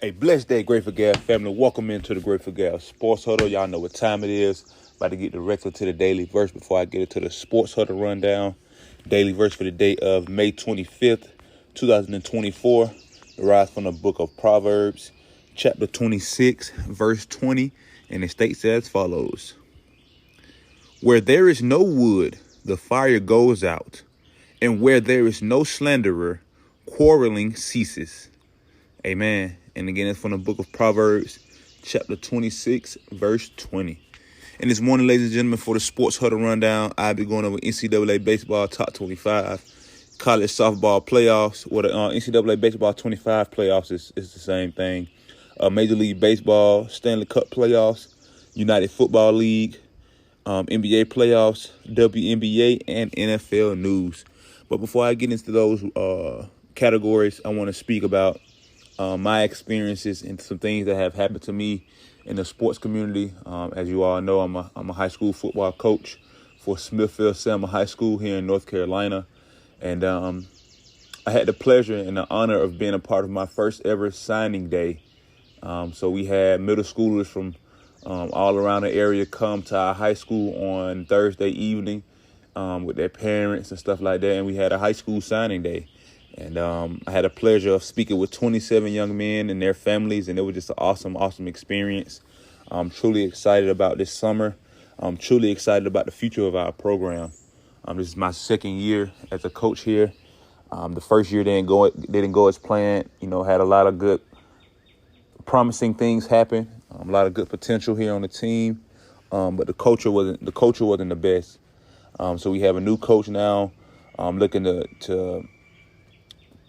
Hey, blessed day, Grateful Gal family. Welcome into the Grateful Gal Sports Huddle. Y'all know what time it is. About to get directly to the daily verse before I get into the Sports Huddle rundown. Daily verse for the day of May 25th, 2024. Derived from the book of Proverbs, chapter 26, verse 20. And it states as follows. Where there is no wood, the fire goes out. And where there is no slanderer, quarreling ceases. Amen. And again, it's from the book of Proverbs, chapter 26, verse 20. And this morning, ladies and gentlemen, for the Sports Huddle Rundown, I'll be going over NCAA Baseball Top 25, College Softball Playoffs. Well, the NCAA Baseball 25 Playoffs is the same thing. Major League Baseball, Stanley Cup Playoffs, United Football League, NBA Playoffs, WNBA, and NFL News. But before I get into those categories, I want to speak about my experiences and some things that have happened to me in the sports community. As you all know, I'm a high school football coach for Smithfield-Selma High School here in North Carolina. And I had the pleasure and the honor of being a part of my first ever signing day. So we had middle schoolers from all around the area come to our high school on Thursday evening with their parents and stuff like that. And we had a high school signing day. And I had the pleasure of speaking with 27 young men and their families, and it was just an awesome experience. I'm truly excited about this summer. I'm truly excited about the future of our program. This is my second year as a coach here. The first year didn't go as planned. Had a lot of good, promising things happen. A lot of good potential here on the team, but the culture wasn't the best. So we have a new coach now.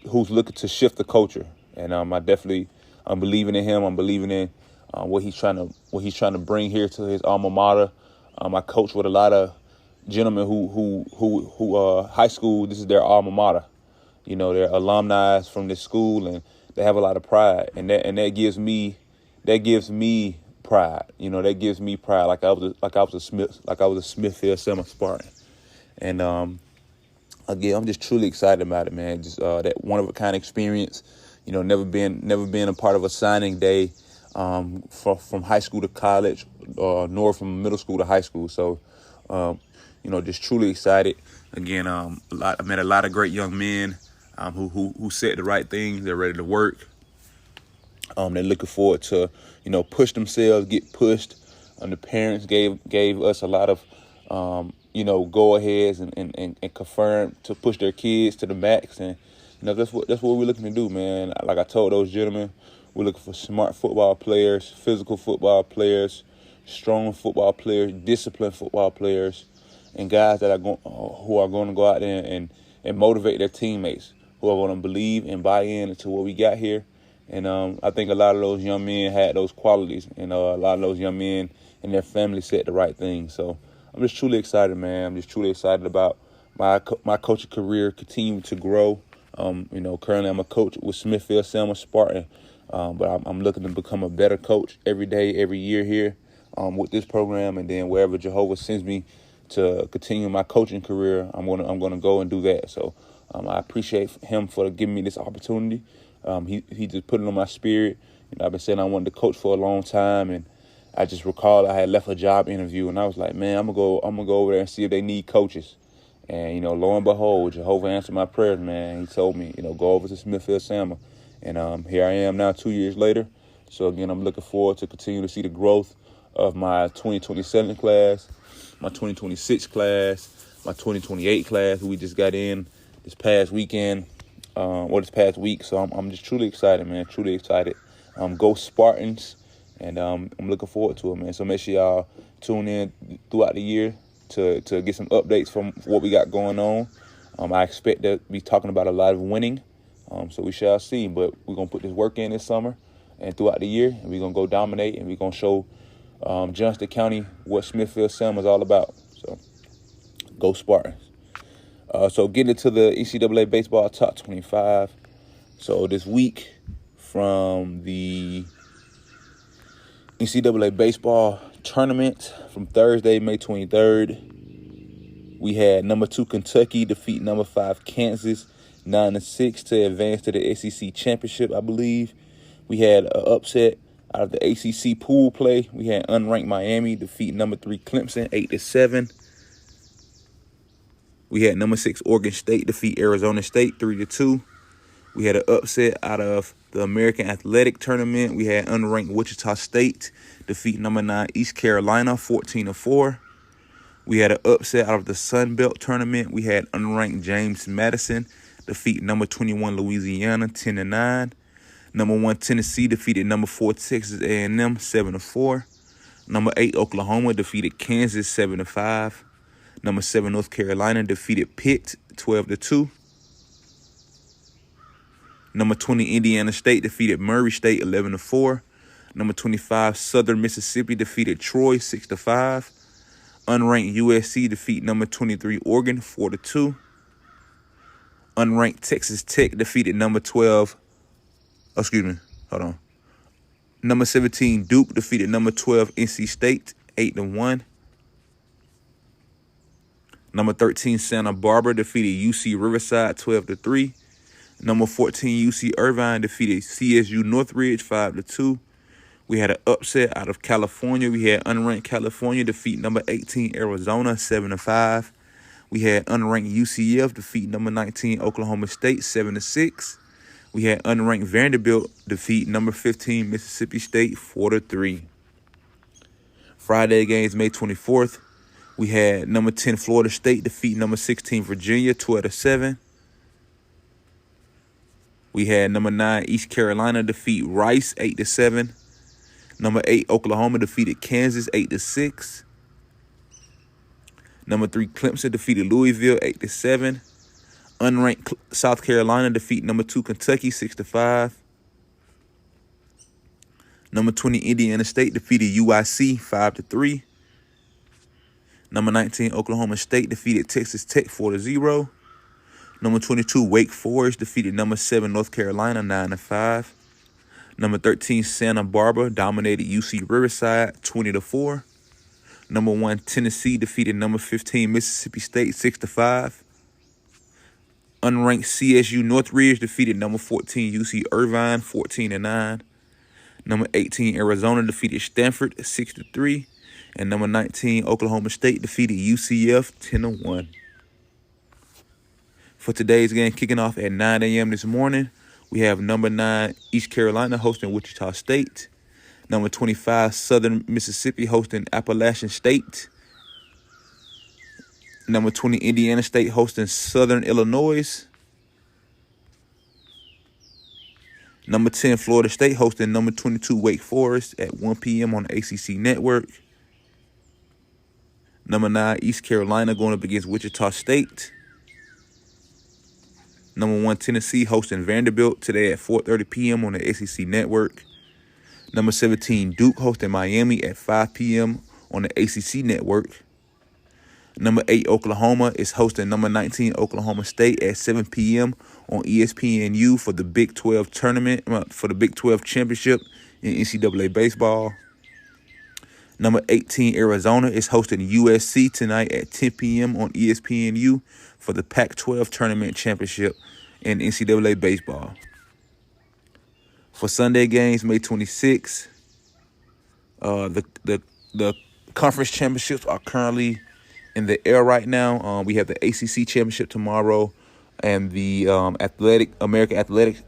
Who's looking to shift the culture, and I'm believing in him. I'm believing in what he's trying to bring here to his alma mater. I coach with a lot of gentlemen who high school. This is their alma mater. They're alumni from this school, and they have a lot of pride, and that gives me pride. That gives me pride. Like I was a Smithfield-Selma Spartan, and again, I'm just truly excited about it, man. Just that one-of-a-kind experience. Never been a part of a signing day from high school to college, nor from middle school to high school. So, just truly excited. Again, I met a lot of great young men who said the right things. They're ready to work. They're looking forward to, push themselves, get pushed. The parents gave us a lot of go-aheads and confirm to push their kids to the max. And, that's what we're looking to do, man. Like I told those gentlemen, we're looking for smart football players, physical football players, strong football players, disciplined football players, and guys that who are going to go out there and motivate their teammates, who are going to believe and buy into what we got here. And I think a lot of those young men had those qualities, and a lot of those young men and their families said the right thing. So I'm just truly excited, man. I'm just truly excited about my coaching career continuing to grow. Currently I'm a coach with Smithfield-Selma Spartan, but I'm looking to become a better coach every day, every year here with this program, and then wherever Jehovah sends me to continue my coaching career, I'm gonna go and do that. So I appreciate him for giving me this opportunity. He just put it on my spirit. I've been saying I wanted to coach for a long time, and I just recall I had left a job interview, and I was like, man, I'm gonna go over there and see if they need coaches. And lo and behold, Jehovah answered my prayers, man. He told me, go over to Smithfield-Selma, and here I am now 2 years later. So again, I'm looking forward to continue to see the growth of my 2027 class, my 2026 class, my 2028 class, who we just got in this past weekend, this past week. So I'm just truly excited, man. Truly excited. Go Spartans. And I'm looking forward to it, man. So make sure y'all tune in throughout the year to get some updates from what we got going on. I expect to be talking about a lot of winning. So we shall see. But we're going to put this work in this summer and throughout the year. And we're going to go dominate, and we're going to show Johnston County what Smithfield-Selma is all about. So go Spartans. So getting into the NCAA Baseball Top 25. So this week from the NCAA Baseball Tournament from Thursday, May 23rd, we had number 2 Kentucky defeat number 5 Kansas 9-6 to advance to the SEC Championship, I believe. We had an upset out of the ACC pool play. We had unranked Miami defeat number 3 Clemson 8-7. We had number 6 Oregon State defeat Arizona State 3-2. We had an upset out of the American Athletic Tournament. We had unranked Wichita State defeat number 9 East Carolina 14-4. We had an upset out of the Sun Belt Tournament. We had unranked James Madison defeat number 21 Louisiana 10-9. Number 1 Tennessee defeated number 4 Texas A&M 7-4. Number 8 Oklahoma defeated Kansas 7-5. Number 7 North Carolina defeated Pitt 12-2. Number 20 Indiana State defeated Murray State 11-4. Number 25 Southern Mississippi defeated Troy 6-5. Unranked USC defeat number 23 Oregon 4-2. Unranked Texas Tech defeated number 12. Number 17 Duke defeated number 12 NC State 8-1. Number 13 Santa Barbara defeated UC Riverside 12-3. Number 14 UC Irvine defeated CSU Northridge 5-2. We had an upset out of California. We had unranked California defeat number 18 Arizona 7-5. We had unranked UCF defeat number 19 Oklahoma State 7-6. We had unranked Vanderbilt defeat number 15 Mississippi State 4-3. Friday games May 24th. We had number 10 Florida State defeat number 16 Virginia 12-7. We had number 9 East Carolina defeat Rice 8-7. Number 8 Oklahoma defeated Kansas 8-6. Number 3 Clemson defeated Louisville 8-7. Unranked South Carolina defeat number 2 Kentucky 6-5. Number 20 Indiana State defeated UIC 5-3. Number 19 Oklahoma State defeated Texas Tech 4-0. Number 22 Wake Forest defeated number 7 North Carolina 9-5. Number 13 Santa Barbara dominated UC Riverside 20-4. Number 1 Tennessee defeated number 15 Mississippi State 6-5. Unranked CSU Northridge defeated number 14 UC Irvine 14-9. Number 18 Arizona defeated Stanford 6-3. And number 19 Oklahoma State defeated UCF 10-1. For today's game kicking off at 9 a.m. this morning, we have number 9 East Carolina hosting Wichita State. Number 25 Southern Mississippi hosting Appalachian State. Number 20 Indiana State hosting Southern Illinois. Number 10 Florida State hosting number 22 Wake Forest at 1 p.m. on the ACC Network. Number 9 East Carolina going up against Wichita State. Number 1 Tennessee hosting Vanderbilt today at 4:30 p.m. on the ACC Network. Number 17 Duke hosting Miami at 5 p.m. on the ACC Network. Number 8 Oklahoma is hosting number 19 Oklahoma State at 7 p.m. on ESPNU for the Big 12 tournament, for the Big 12 championship in NCAA baseball. Number 18 Arizona is hosting USC tonight at 10 p.m. on ESPNU for the Pac-12 tournament championship in NCAA baseball. For Sunday games, May 26th, the conference championships are currently in the air right now. We have the ACC championship tomorrow and the American Athletic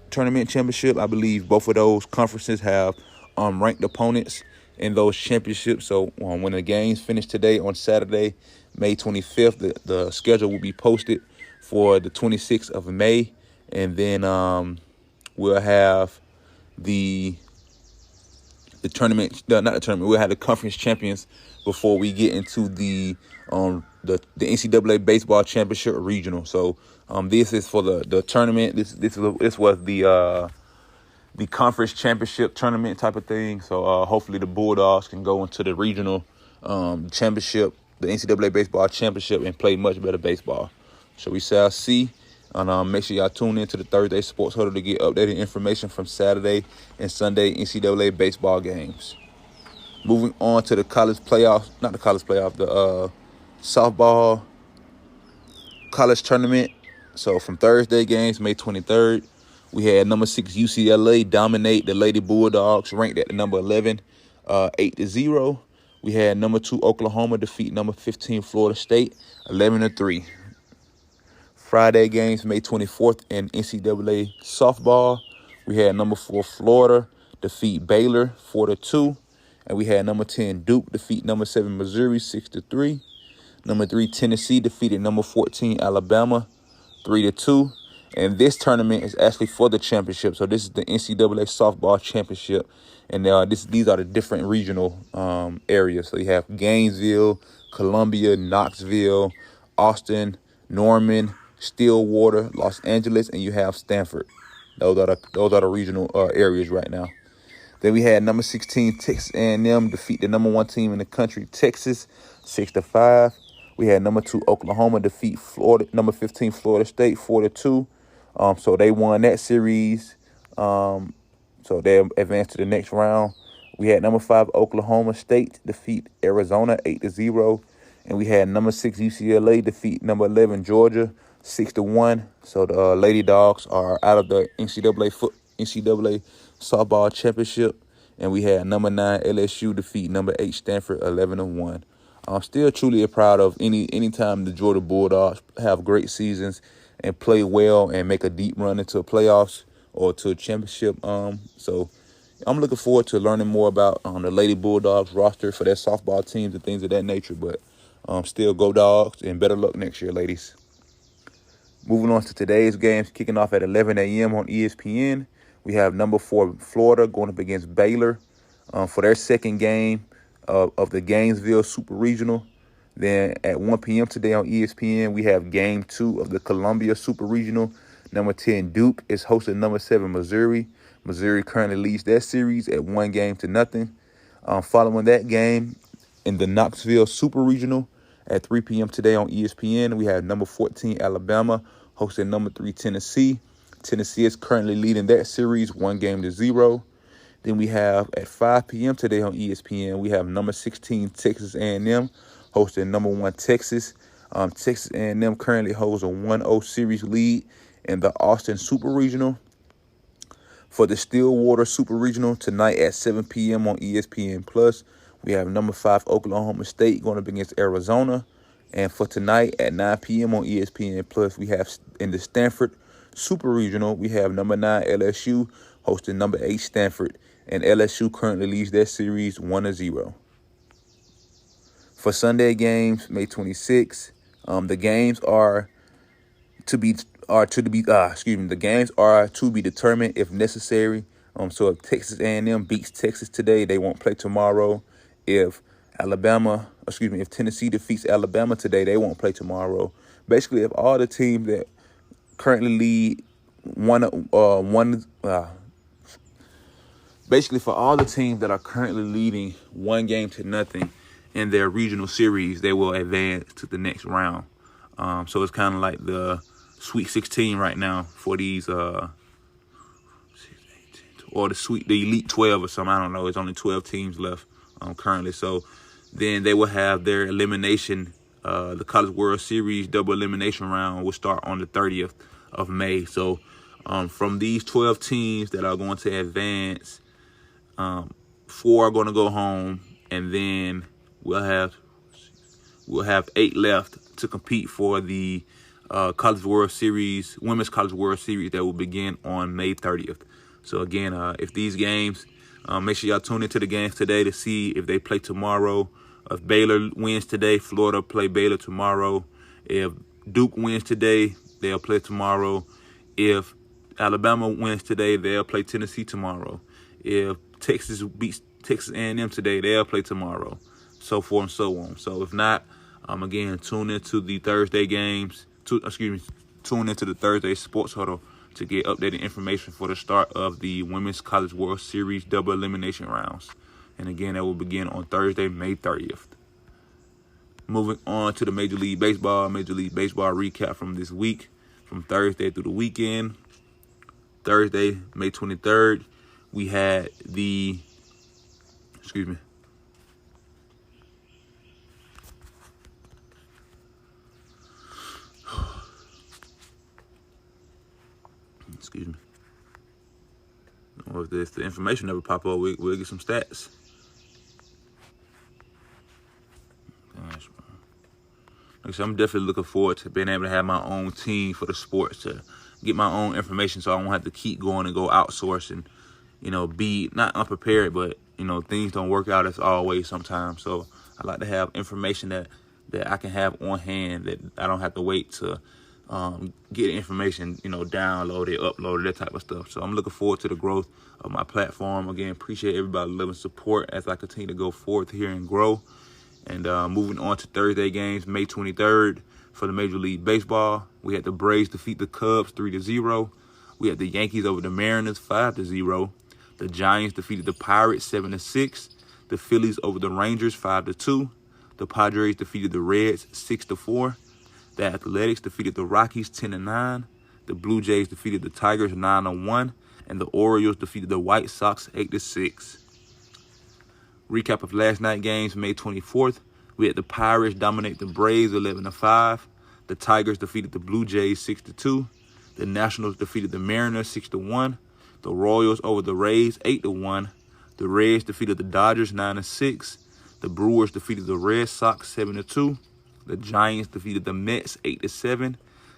Tournament championship. I believe both of those conferences have ranked opponents in those championships. So when the games finish today on Saturday, May 25th, the schedule will be posted for the 26th of May. And then we'll have the tournament, not the tournament, we'll have the conference champions before we get into the NCAA baseball championship regional. So this is for the tournament. This was the conference championship tournament type of thing. So hopefully the Bulldogs can go into the regional championship, the NCAA baseball championship, and play much better baseball. So we shall see. And make sure y'all tune in to the Thursday Sports Huddle to get updated information from Saturday and Sunday NCAA baseball games. Moving on to the the softball college tournament. So from Thursday games, May 23rd, We had number 6 UCLA dominate the Lady Bulldogs, ranked at the number 11, 8-0. We had number 2 Oklahoma defeat number 15 Florida State, 11-3. Friday games, May 24th in NCAA softball. We had number 4 Florida defeat Baylor 4-2. And we had number 10 Duke defeat number 7 Missouri 6-3. Number 3 Tennessee defeated number 14 Alabama 3-2. And this tournament is actually for the championship. So this is the NCAA softball championship. And these are the different regional areas. So you have Gainesville, Columbia, Knoxville, Austin, Norman, Stillwater, Los Angeles, and you have Stanford. Those are the regional areas right now. Then we had number 16 Texas A&M defeat the number 1 team in the country, Texas, 6-5. We had number 2 Oklahoma defeat number 15 Florida State 4-2. So they won that series. So they advanced to the next round. We had number 5 Oklahoma State defeat Arizona 8-0. And we had number 6 UCLA defeat number 11 Georgia 6-1. So the Lady Dogs are out of the NCAA softball championship. And we had number 9 LSU defeat number 8 Stanford 11-1. I'm still truly proud of anytime the Georgia Bulldogs have great seasons and play well and make a deep run into playoffs or to a championship. So I'm looking forward to learning more about the Lady Bulldogs roster for their softball teams and things of that nature. But still go Dogs and better luck next year, ladies. Moving on to today's games, kicking off at 11 a.m. on ESPN. We have number 4 Florida going up against Baylor for their second game of the Gainesville Super Regional. Then at 1 p.m. today on ESPN, we have Game 2 of the Columbia Super Regional. Number 10 Duke is hosting number 7 Missouri. Missouri currently leads that series at 1-0. Following that game in the Knoxville Super Regional at 3 p.m. today on ESPN, we have number 14 Alabama hosting number 3 Tennessee. Tennessee is currently leading that series 1-0. Then we have at 5 p.m. today on ESPN, we have number 16 Texas A&M hosting number 1 Texas. Texas A&M currently holds a 1-0 series lead in the Austin Super Regional. For the Stillwater Super Regional tonight at 7 p.m. on ESPN Plus, we have number 5 Oklahoma State going up against Arizona. And for tonight at 9 p.m. on ESPN Plus, we have in the Stanford Super Regional, we have number 9 LSU hosting number 8 Stanford. And LSU currently leads that series 1-0. For Sunday games, May 26th, the games are to be determined if necessary. So if Texas A&M beats Texas today, they won't play tomorrow. If Tennessee defeats Alabama today, they won't play tomorrow. Basically, if all the teams that currently lead for all the teams that are currently leading 1-0 in their regional series, they will advance to the next round. So it's kind of like the Sweet 16 right now for these, or the Elite 12 or something. I don't know. It's only 12 teams left currently. So then they will have their elimination. The College World Series double elimination round will start on the 30th of May. So from these 12 teams that are going to advance, 4 are going to go home, and then we'll have 8 left to compete for the College World Series, Women's College World Series that will begin on May 30th. So again, if these games, make sure y'all tune into the games today to see if they play tomorrow. If Baylor wins today, Florida play Baylor tomorrorow. If Duke wins today, they'll play tomorrow. If Alabama wins today, they'll play Tennessee tomorrow. If Texas beats Texas A&M today, they'll play tomorrow. So forth and so on. So if not, again, tune into the Thursday games. Tune into the Thursday Sports Huddle to get updated information for the start of the Women's College World Series double elimination rounds. And again, that will begin on Thursday, May 30th. Moving on to the Major League Baseball recap from this week, from Thursday through the weekend. Thursday, May 23rd, we had the, excuse me, if the information never pop up, we'll get some stats. Gosh, like I said, I'm definitely looking forward to being able to have my own team for the sports, to get my own information so I won't have to keep going and go outsource and, be not unprepared, but, things don't work out as always sometimes. So I like to have information that I can have on hand, that I don't have to wait to get information, download it, upload it, that type of stuff. So I'm looking forward to the growth of my platform. Again, appreciate everybody's love and support as I continue to go forward here and grow. And moving on to Thursday games, May 23rd for the Major League Baseball. We had the Braves defeat the Cubs 3-0. We had the Yankees over the Mariners 5-0. The Giants defeated the Pirates 7-6. The Phillies over the Rangers 5-2. The Padres defeated the Reds 6-4. The Athletics defeated the Rockies 10-9. The Blue Jays defeated the Tigers 9-1. And the Orioles defeated the White Sox 8-6. Recap of last night's games, May 24th. We had the Pirates dominate the Braves 11-5. The Tigers defeated the Blue Jays 6-2. The Nationals defeated the Mariners 6-1. The Royals over the Rays 8-1. The Reds defeated the Dodgers 9-6. The Brewers defeated the Red Sox 7-2. The Giants defeated the Mets 8-7.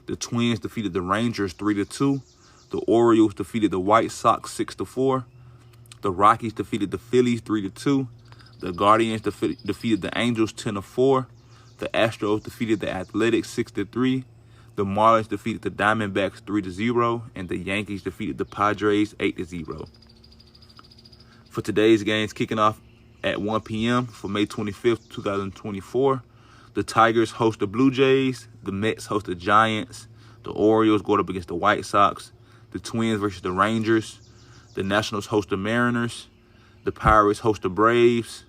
The Twins defeated the Rangers 3-2. The Orioles defeated the White Sox 6-4. The Rockies defeated the Phillies 3-2. The Guardians defeated the Angels 10-4. The Astros defeated the Athletics 6-3. The Marlins defeated the Diamondbacks 3-0. And the Yankees defeated the Padres 8-0. For today's games, kicking off at 1 p.m. for May 25th, 2024, the Tigers host the Blue Jays. The Mets host the Giants. The Orioles go up against the White Sox. The Twins versus the Rangers. The Nationals host the Mariners. The Pirates host the Braves.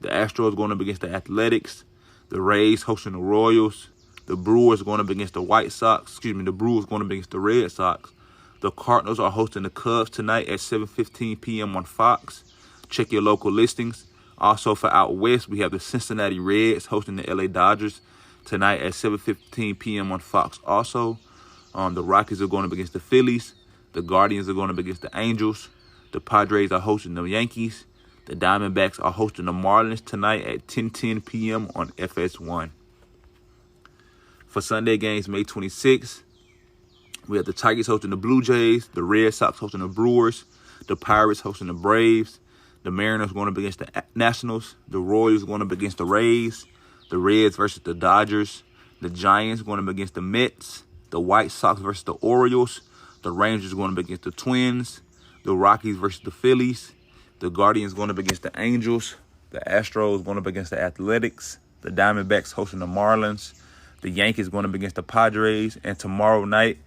The Astros going up against the Athletics. The Rays hosting the Royals. The Brewers going up against the White Sox. The Brewers going up against the Red Sox. The Cardinals are hosting the Cubs tonight at 7:15 p.m. on Fox. Check your local listings. Also for out west, we have the Cincinnati Reds hosting the LA Dodgers tonight at 7:15 p.m. on Fox also. The Rockies are going up against the Phillies. The Guardians are going up against the Angels. The Padres are hosting the Yankees. The Diamondbacks are hosting the Marlins tonight at 10:10 p.m. on FS1. For Sunday games, May 26th, we have the Tigers hosting the Blue Jays. The Red Sox hosting the Brewers. The Pirates hosting the Braves. The Mariners going up against the Nationals. The Royals going up against the Rays. The Reds versus the Dodgers. The Giants going up against the Mets. The White Sox versus the Orioles. The Rangers going up against the Twins. The Rockies versus the Phillies. The Guardians going up against the Angels. The Astros going up against the Athletics. The Diamondbacks hosting the Marlins. The Yankees going up against the Padres. And tomorrow night,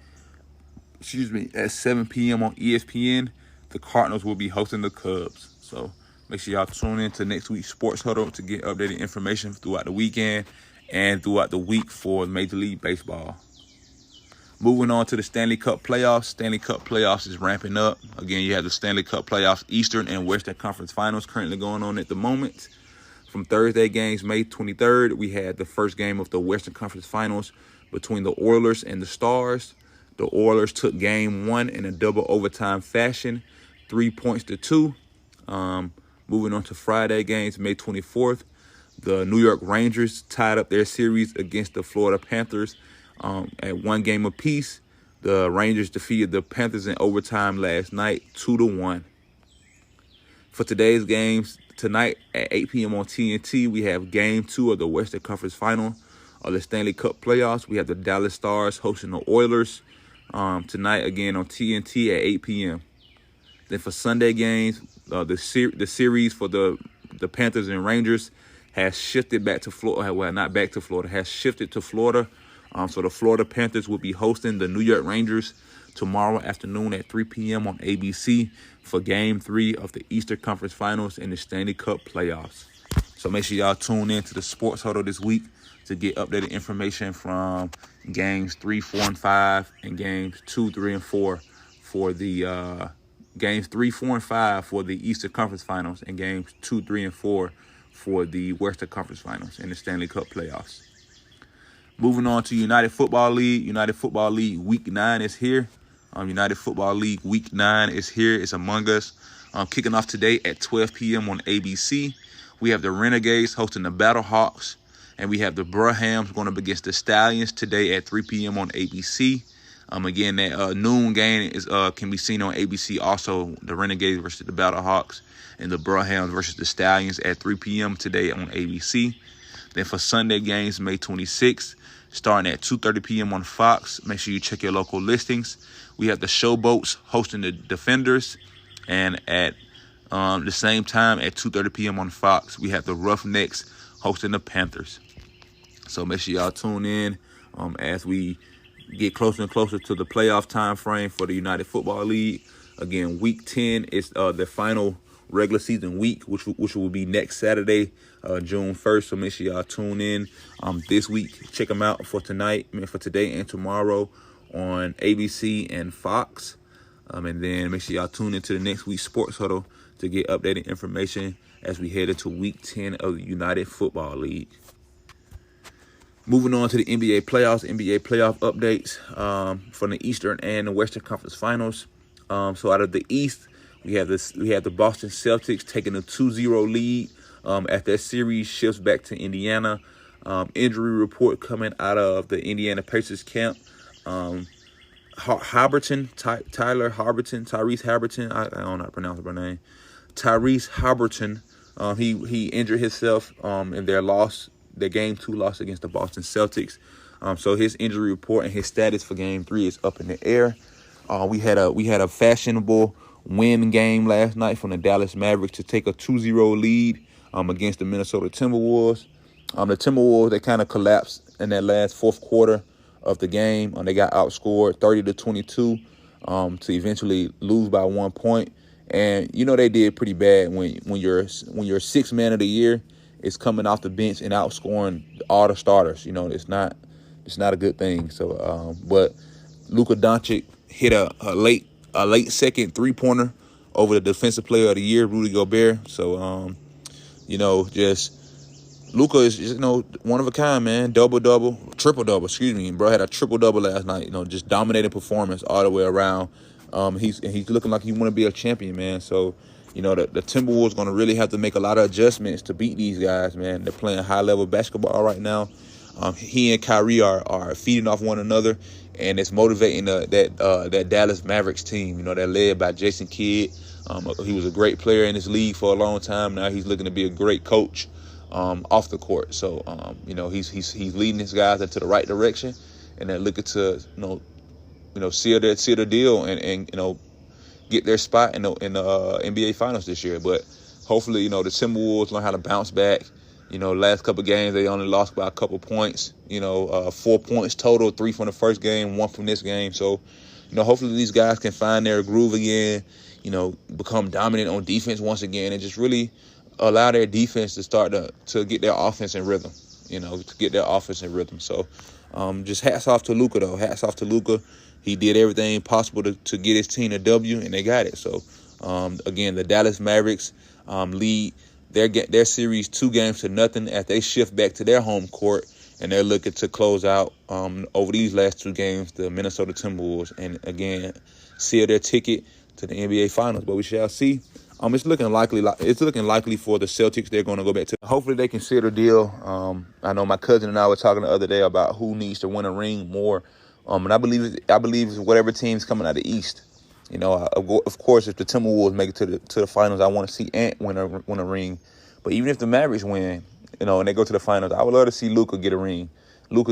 at 7 p.m. on ESPN, the Cardinals will be hosting the Cubs. So make sure y'all tune in to next week's Sports Huddle to get updated information throughout the weekend and throughout the week for Major League Baseball. Moving on to the Stanley Cup Playoffs. Stanley Cup Playoffs is ramping up. Again, you have the Stanley Cup Playoffs Eastern and Western Conference Finals currently going on at the moment. From Thursday games, May 23rd, we had the first game of the Western Conference Finals between the Oilers and the Stars. The Oilers took game one in a double overtime fashion, 3-2. Moving on to Friday games, May 24th, the New York Rangers tied up their series against the Florida Panthers at one game apiece. The Rangers defeated the Panthers in overtime last night, 2-1. For today's games, tonight at 8 p.m. on TNT, we have Game 2 of the Western Conference Final of the Stanley Cup Playoffs. We have the Dallas Stars hosting the Oilers tonight again on TNT at 8 p.m. Then for Sunday games, the series for the Panthers and Rangers has shifted back to Florida. Well, not back to Florida, has shifted to Florida. So the Florida Panthers will be hosting the New York Rangers tomorrow afternoon at 3 p.m. on ABC for Game 3 of the Eastern Conference Finals in the Stanley Cup Playoffs. So make sure y'all tune in to the Sports Huddle this week to get updated information from Games 3, 4, and 5 and Games 2, 3, and 4 for the Games 3, 4, and 5 for the Eastern Conference Finals and Games 2, 3, and 4 for the Western Conference Finals in the Stanley Cup Playoffs. Moving on to United Football League. United Football League Week 9 is here. United Football League Week 9 is here. It's among us. Kicking off today at 12 p.m. on ABC. We have the Renegades hosting the Battlehawks. And we have the Brahams going up against the Stallions today at 3 p.m. on ABC. Again, that noon game can be seen on ABC also. The Renegades versus the Battlehawks and the Brahams versus the Stallions at 3 p.m. today on ABC. Then for Sunday games, May 26th, starting at 2:30 p.m. on Fox. Make sure you check your local listings. We have the Showboats hosting the Defenders. And at the same time, at 2:30 p.m. on Fox, we have the Roughnecks hosting the Panthers. So make sure y'all tune in as we get closer and closer to the playoff time frame for the United Football League. Again, Week 10 is the final regular season week, which will be next Saturday, June 1st. So make sure y'all tune in this week. Check them out for today and tomorrow on ABC and Fox. And then make sure y'all tune into the next week's Sports Huddle to get updated information as we head into Week 10 of the United Football League. Moving on to the NBA playoffs, NBA playoff updates from the Eastern and the Western Conference Finals. So out of the East, we have the Boston Celtics taking a 2-0 lead as that series shifts back to Indiana. Injury report coming out of the Indiana Pacers camp. Tyrese Halliburton, I don't know how to pronounce her name. Tyrese Halliburton, he injured himself in their Game 2 loss against the Boston Celtics. So his injury report and his status for Game 3 is up in the air. We had a fashionable win game last night from the Dallas Mavericks to take a 2-0 lead against the Minnesota Timberwolves. The Timberwolves, they kind of collapsed in that last fourth quarter of the game. They got outscored 30-22 to eventually lose by 1 point. And they did pretty bad when your sixth man of the year is coming off the bench and outscoring all the starters. It's not a good thing. So, but Luka Doncic hit a late second 3-pointer over the Defensive Player of the Year, Rudy Gobert. So, just Luka is just, one of a kind, man. Triple-double, excuse me. Bro had a triple-double last night, just dominating performance all the way around. He's looking like he want to be a champion, man. So, the Timberwolves going to really have to make a lot of adjustments to beat these guys, man. They're playing high-level basketball right now. He and Kyrie are feeding off one another, and it's motivating that Dallas Mavericks team, they're led by Jason Kidd. He was a great player in this league for a long time. Now he's looking to be a great coach off the court. So, he's leading his guys into the right direction, and they're looking to, seal their deal and get their spot in the NBA Finals this year. But hopefully, the Timberwolves learn how to bounce back. Last couple of games, they only lost by a couple points. 4 points total, 3 from the first game, 1 from this game. So, hopefully these guys can find their groove again, become dominant on defense once again, and just really allow their defense to start to get their offense in rhythm, So, just hats off to Luka, though. Hats off to Luka. He did everything possible to get his team a W, and they got it. So, again, the Dallas Mavericks lead their series 2-0 as they shift back to their home court, and they're looking to close out over these last 2 games the Minnesota Timberwolves, and again seal their ticket to the NBA Finals. But we shall see. It's looking likely for the Celtics. They're going to go back to. Hopefully they can seal the deal. I know my cousin and I were talking the other day about who needs to win a ring more. And I believe it's whatever team's coming out of the East. Of course, if the Timberwolves make it to the finals, I want to see Ant win a ring. But even if the Mavericks win, and they go to the finals, I would love to see Luka get a ring. And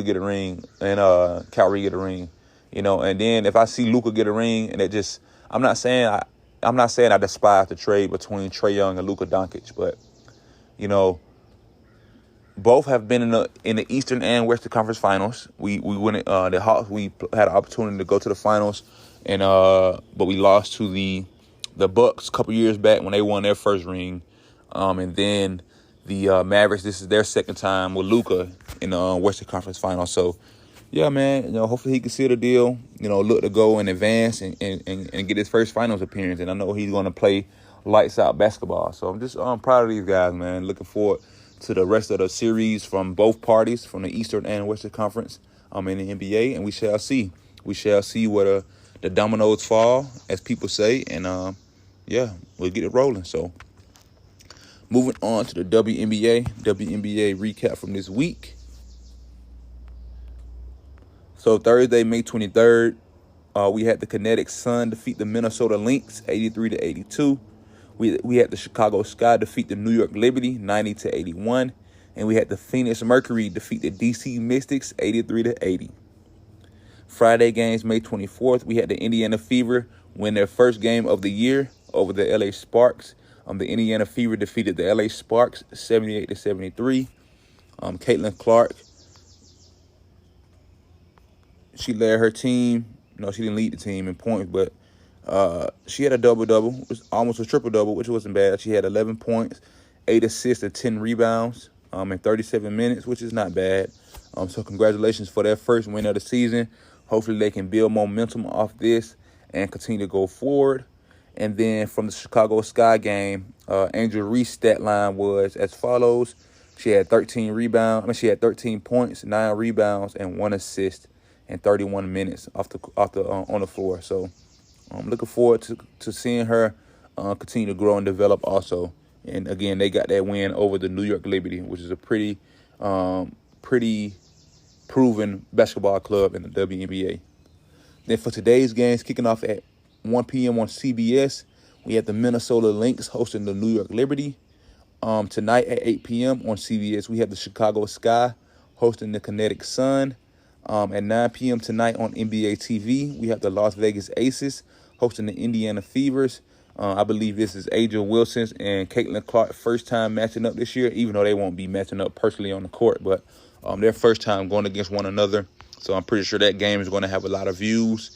Kyrie get a ring. And then if I see Luka get a ring, and I'm not saying I despise the trade between Trae Young and Luka Doncic, but both have been in the Eastern and Western Conference Finals. We went the Hawks. We had an opportunity to go to the finals, and but we lost to the Bucks a couple years back when they won their first ring. And then the Mavericks. This is their second time with Luka in the Western Conference Finals. So, yeah, man. Hopefully he can seal the deal. Look to go and advance and get his first finals appearance. And I know he's going to play lights out basketball. So I'm just proud of these guys, man. Looking forward to the rest of the series from both parties, from the Eastern and Western Conference in the NBA, and we shall see. We shall see what the dominoes fall, as people say, and yeah, we'll get it rolling. So moving on to the WNBA recap from this week. So Thursday, May 23rd, we had the Kinetic Sun defeat the Minnesota Lynx 83-82. We had the Chicago Sky defeat the New York Liberty 90-81. And we had the Phoenix Mercury defeat the DC Mystics 83-80. Friday games, May 24th, we had the Indiana Fever win their first game of the year over the LA Sparks. The Indiana Fever defeated the LA Sparks 78-73. Caitlin Clark, she led her team. No, she didn't lead the team in points, but she had a double-double, almost a triple-double, which wasn't bad. She had 11 points, 8 assists, and 10 rebounds in 37 minutes, which is not bad. So congratulations for their first win of the season. Hopefully they can build momentum off this and continue to go forward. And then from the Chicago Sky game, Angel Reese's stat line was as follows. She had 13 points, 9 rebounds, and 1 assist in 31 minutes on the floor. So I'm looking forward to seeing her continue to grow and develop also. And again, they got that win over the New York Liberty, which is a pretty proven basketball club in the WNBA. Then for today's games, kicking off at 1 p.m. on CBS, we have the Minnesota Lynx hosting the New York Liberty. Tonight at 8 p.m. on CBS, we have the Chicago Sky hosting the Kinetic Sun. At 9 p.m. tonight on NBA TV, we have the Las Vegas Aces hosting the Indiana Fevers. I believe this is Angel Wilson's and Caitlin Clark's first time matching up this year, even though they won't be matching up personally on the court, but their first time going against one another. So I'm pretty sure that game is going to have a lot of views.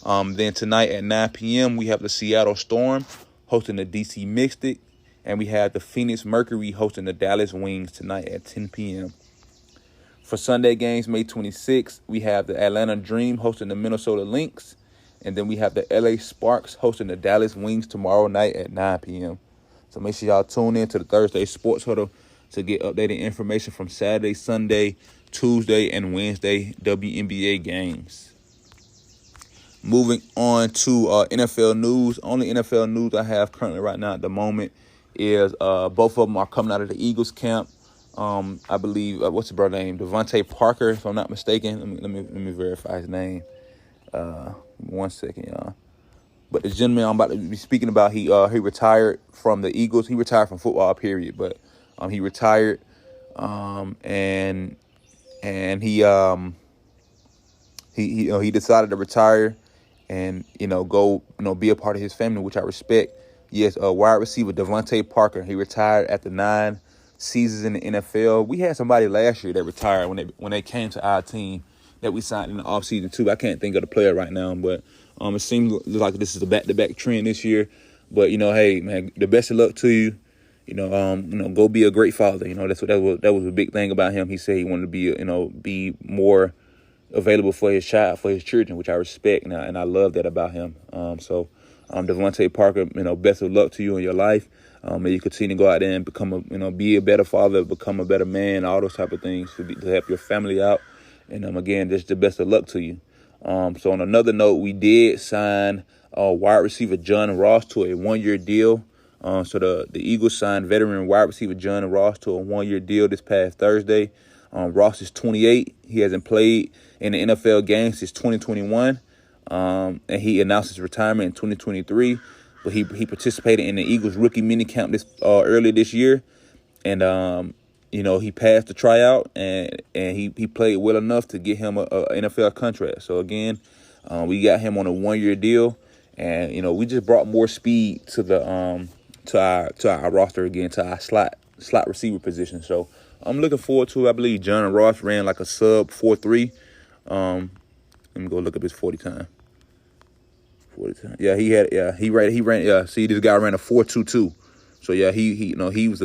Then tonight at 9 p.m., we have the Seattle Storm hosting the DC Mystic, and we have the Phoenix Mercury hosting the Dallas Wings tonight at 10 p.m. For Sunday games, May 26th, we have the Atlanta Dream hosting the Minnesota Lynx. And then we have the LA Sparks hosting the Dallas Wings tomorrow night at 9 p.m. So make sure y'all tune in to the Thursday Sports Huddle to get updated information from Saturday, Sunday, Tuesday, and Wednesday WNBA games. Moving on to NFL news. Only NFL news I have currently right now at the moment is both of them are coming out of the Eagles camp. I believe, what's the brother name? Devontae Parker, if I'm not mistaken. Let me verify his name. 1 second, y'all. But the gentleman I'm about to be speaking about, he retired from the Eagles. He retired from football, period. But he retired, and he decided to retire and go be a part of his family, which I respect. Yes, wide receiver Devontae Parker. He retired after 9 seasons in the NFL. We had somebody last year that retired when they came to our team that we signed in the offseason too. I can't think of the player right now, but it seems like this is a back-to-back trend this year. But hey, man, the best of luck to you. Go be a great father. That was a big thing about him. He said he wanted to be more available for his children, which I respect now, and I love that about him. Devontae Parker, best of luck to you in your life. May you continue to go out there and be a better father, become a better man, all those type of things to help your family out. And again, just the best of luck to you. So on another note, we did sign wide receiver John Ross to a 1-year deal. So the Eagles signed veteran wide receiver John Ross to a 1-year deal this past Thursday. Ross is 28. He hasn't played in the NFL game since 2021. And he announced his retirement in 2023. But he participated in the Eagles rookie minicamp earlier this year. And he passed the tryout, and he played well enough to get him a NFL contract. So again, we got him on a 1-year deal, and we just brought more speed to the to our roster again, to our slot receiver position. So I'm looking forward to it. I believe John Ross ran like a sub 4.3. Let me go look up his 40 time. 40 time. Yeah, he ran. Yeah, see, this guy ran a 4.22. So yeah, he was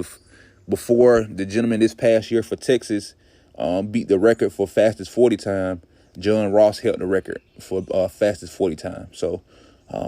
before the gentleman this past year for Texas beat the record for fastest 40 time. John Ross held the record for fastest 40 time. So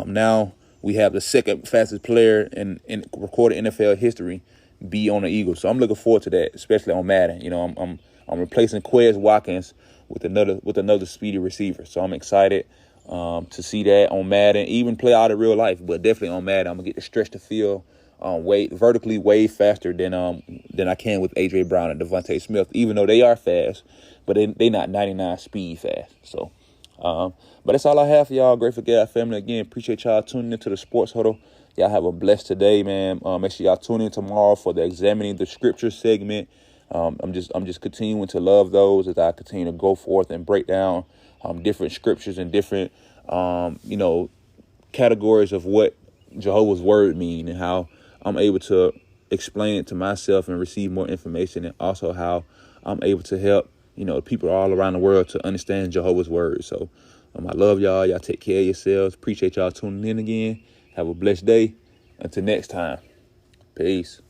now we have the second fastest player in recorded NFL history be on the Eagles. So I'm looking forward to that, especially on Madden. I'm replacing Quez Watkins with another speedy receiver. So I'm excited. to see that on Madden, even play out in real life, but definitely on Madden, I'm gonna get to stretch the field vertically way faster than I can with AJ Brown and Devontae Smith, even though they are fast, but they not 99 speed fast. So, but that's all I have for y'all, Grateful Gab family. Again, appreciate y'all tuning into the Sports Huddle. Y'all have a blessed today, man. Make sure y'all tune in tomorrow for the Examining the Scripture segment. I'm just continuing to love those as I continue to go forth and break down different scriptures and different categories of what Jehovah's Word mean, and how I'm able to explain it to myself and receive more information, and also how I'm able to help people all around the world to understand Jehovah's Word. So I love y'all. Y'all take care of yourselves. Appreciate y'all tuning in again. Have a blessed day. Until next time. Peace.